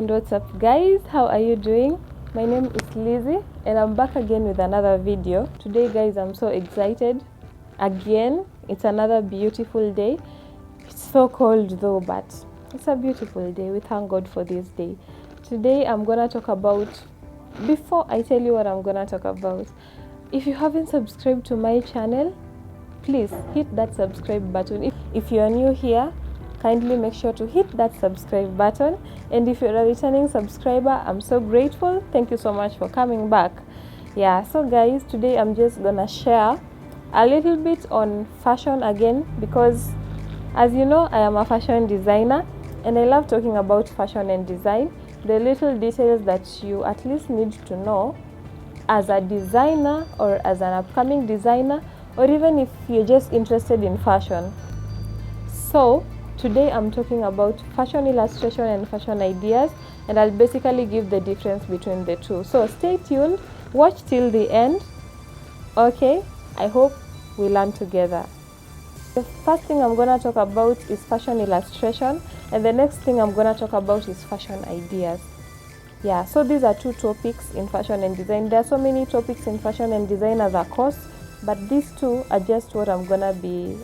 And what's up guys, how are you doing? My name is Lizzie and I'm back again with another video. Today guys, I'm so excited. Again, it's another beautiful day. It's so cold though, but it's a beautiful day. We thank God for this day. Today I'm gonna talk about, before I tell you what I'm gonna talk about, if you haven't subscribed to my channel, please hit that subscribe button. If you are new here, kindly make sure to hit that subscribe button, and if you're a returning subscriber, I'm so grateful. Thank you so much for coming back. So guys, today I'm just gonna share a little bit on fashion again, because as you know, I am a fashion designer and I love talking about fashion and design, the little details that you at least need to know as a designer or as an upcoming designer, or even if you're just interested in fashion. So today I'm talking about fashion illustration and fashion ideas, and I'll basically give the difference between the two. So stay tuned, watch till the end. Okay, I hope we learn together. The first thing I'm going to talk about is fashion illustration, and the next thing I'm going to talk about is fashion ideas. So these are two topics in fashion and design. There are so many topics in fashion and design as a course, but these two are just what I'm going to be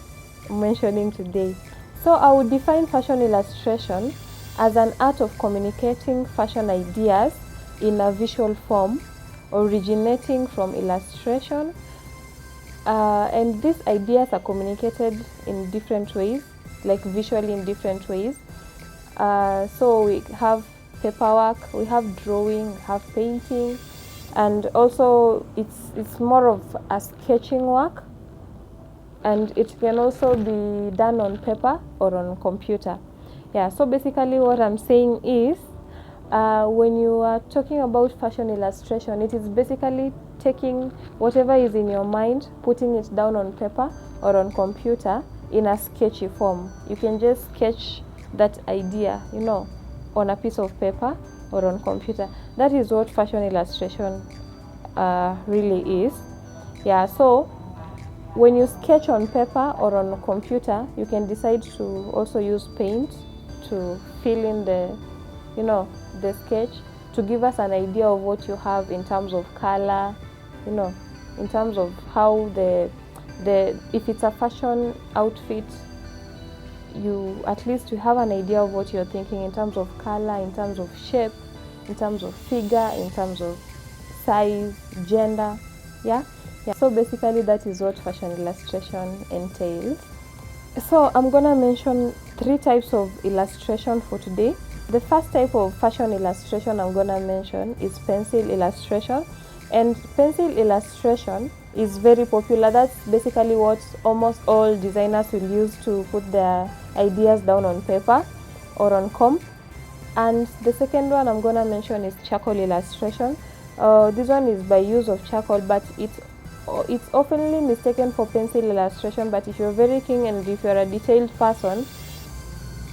mentioning today. So I would define fashion illustration as an art of communicating fashion ideas in a visual form, originating from illustration, and these ideas are communicated in different ways, like visually in different ways. So we have paperwork, we have drawing, we have painting, and also it's more of a sketching work, and it can also be done on paper or on computer. So basically what I'm saying is, when you are talking about fashion illustration, it is basically taking whatever is in your mind, putting it down on paper or on computer in a sketchy form. You can just sketch that idea, on a piece of paper or on computer. That is what fashion illustration really is. So when you sketch on paper or on a computer, you can decide to also use paint to fill in the sketch, to give us an idea of what you have in terms of color, in terms of how if it's a fashion outfit, you at least have an idea of what you're thinking in terms of color, in terms of shape, in terms of figure, in terms of size, gender. So basically that is what fashion illustration entails. So I'm gonna mention 3 types of illustration for today. The first type of fashion illustration I'm gonna mention is pencil illustration, and pencil illustration is very popular. That's basically what almost all designers will use to put their ideas down on paper or on comp. And the second one I'm gonna mention is charcoal illustration. This one is by use of charcoal, but it's oftenly mistaken for pencil illustration. But if you're very keen and if you're a detailed person,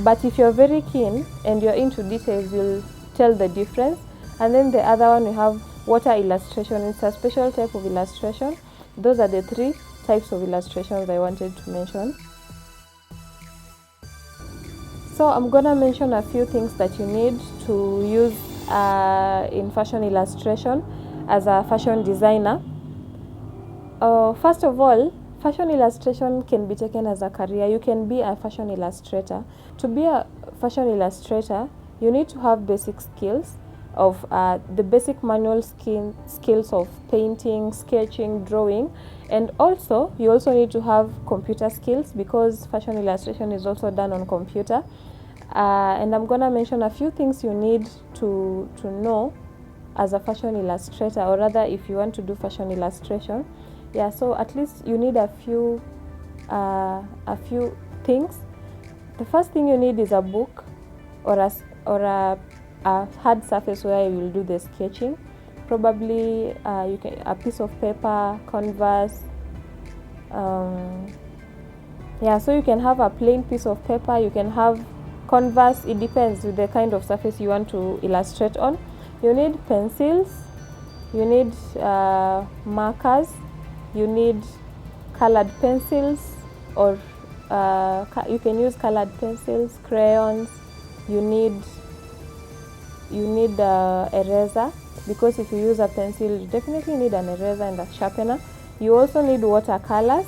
if you're very keen and you're into details, you'll tell the difference. And then the other one, we have water illustration. It's a special type of illustration. Those are the 3 types of illustrations I wanted to mention. So I'm gonna mention a few things that you need to use in fashion illustration as a fashion designer. First of all, fashion illustration can be taken as a career. You can be a fashion illustrator. To be a fashion illustrator, you need to have basic skills of the basic manual skills of painting, sketching, drawing, and also you also need to have computer skills, because fashion illustration is also done on computer. And I'm gonna mention a few things you need to know as a fashion illustrator, or rather if you want to do fashion illustration. So at least you need a few things. The first thing you need is a book or a hard surface where you will do the sketching. Probably a piece of paper, canvas. So you can have a plain piece of paper, you can have canvas. It depends with the kind of surface you want to illustrate on. You need pencils, you need markers, you need colored pencils, or you can use colored pencils, crayons. You need you need eraser, because if you use a pencil you definitely need an eraser and a sharpener. You also need watercolors,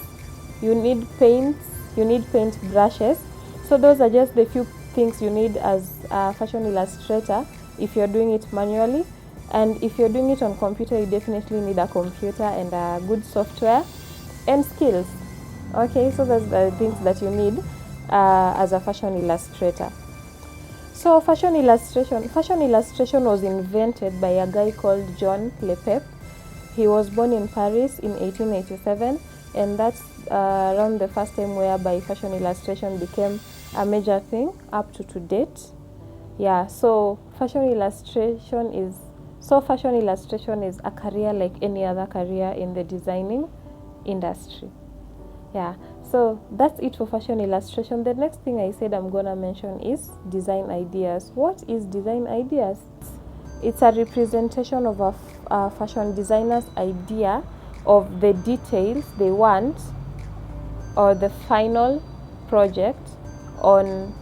you need paints, you need paint brushes. So those are just the few things you need as a fashion illustrator if you're doing it manually. And if you're doing it on computer, you definitely need a computer and a good software and skills. Okay, so those are the things that you need as a fashion illustrator. So fashion illustration was invented by a guy called John Lepep. He was born in Paris in 1887, and that's around the first time whereby fashion illustration became a major thing up to date. Yeah, so fashion illustration is a career like any other career in the designing industry. Yeah, so that's it for fashion illustration. The next thing I said I'm gonna mention is design ideas. What is design ideas? It's a representation of a fashion designer's idea of the details they want or the final project on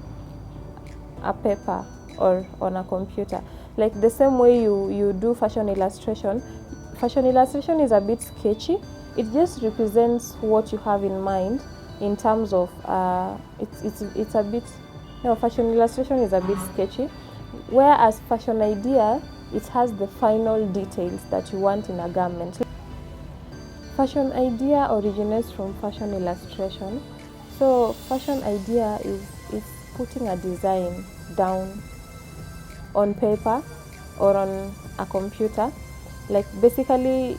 a paper or on a computer. Like the same way you do fashion illustration is a bit sketchy. It just represents what you have in mind in terms of it's a bit, fashion illustration is a bit sketchy, whereas fashion idea, it has the final details that you want in a garment. Fashion idea originates from fashion illustration. So fashion idea is putting a design down on paper or on a computer. Like basically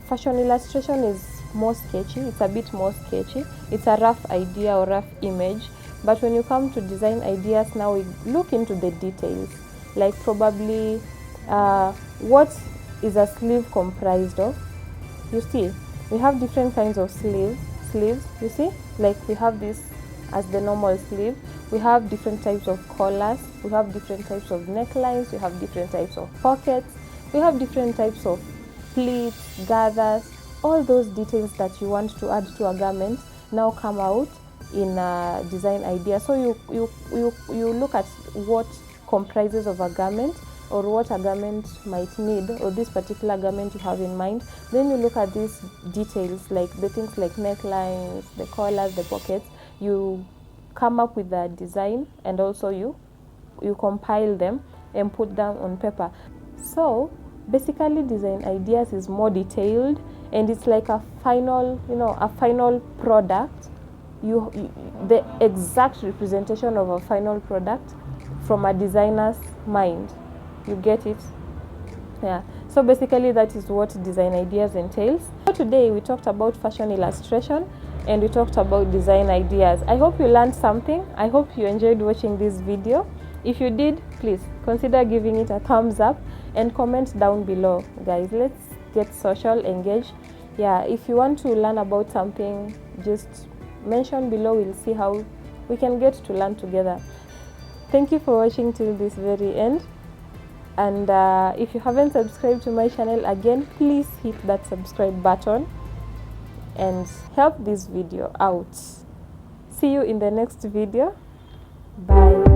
fashion illustration is more sketchy, it's a bit more sketchy, it's a rough idea or rough image. But when you come to design ideas, now we look into the details, like probably what is a sleeve comprised of. You see, we have different kinds of sleeves, you see, like we have this as the normal sleeve, we have different types of collars, we have different types of necklines, we have different types of pockets, we have different types of pleats, gathers. All those details that you want to add to a garment now come out in a design idea. So you look at what comprises of a garment or what a garment might need, or this particular garment you have in mind. Then you look at these details, like the things like necklines, the collars, the pockets. You come up with a design, and also you compile them and put them on paper. So basically design ideas is more detailed, and it's like a final product, the exact representation of a final product from a designer's mind. You get it? Yeah, so basically that is what design ideas entails. So today we talked about fashion illustration and we talked about design ideas. I hope you learned something. I hope you enjoyed watching this video. If you did, please consider giving it a thumbs up and comment down below. Guys, let's get social, engage. Yeah, if you want to learn about something, just mention below. We'll see how we can get to learn together. Thank you for watching till this very end. And if you haven't subscribed to my channel, again, please hit that subscribe button and help this video out. See you in the next video. Bye.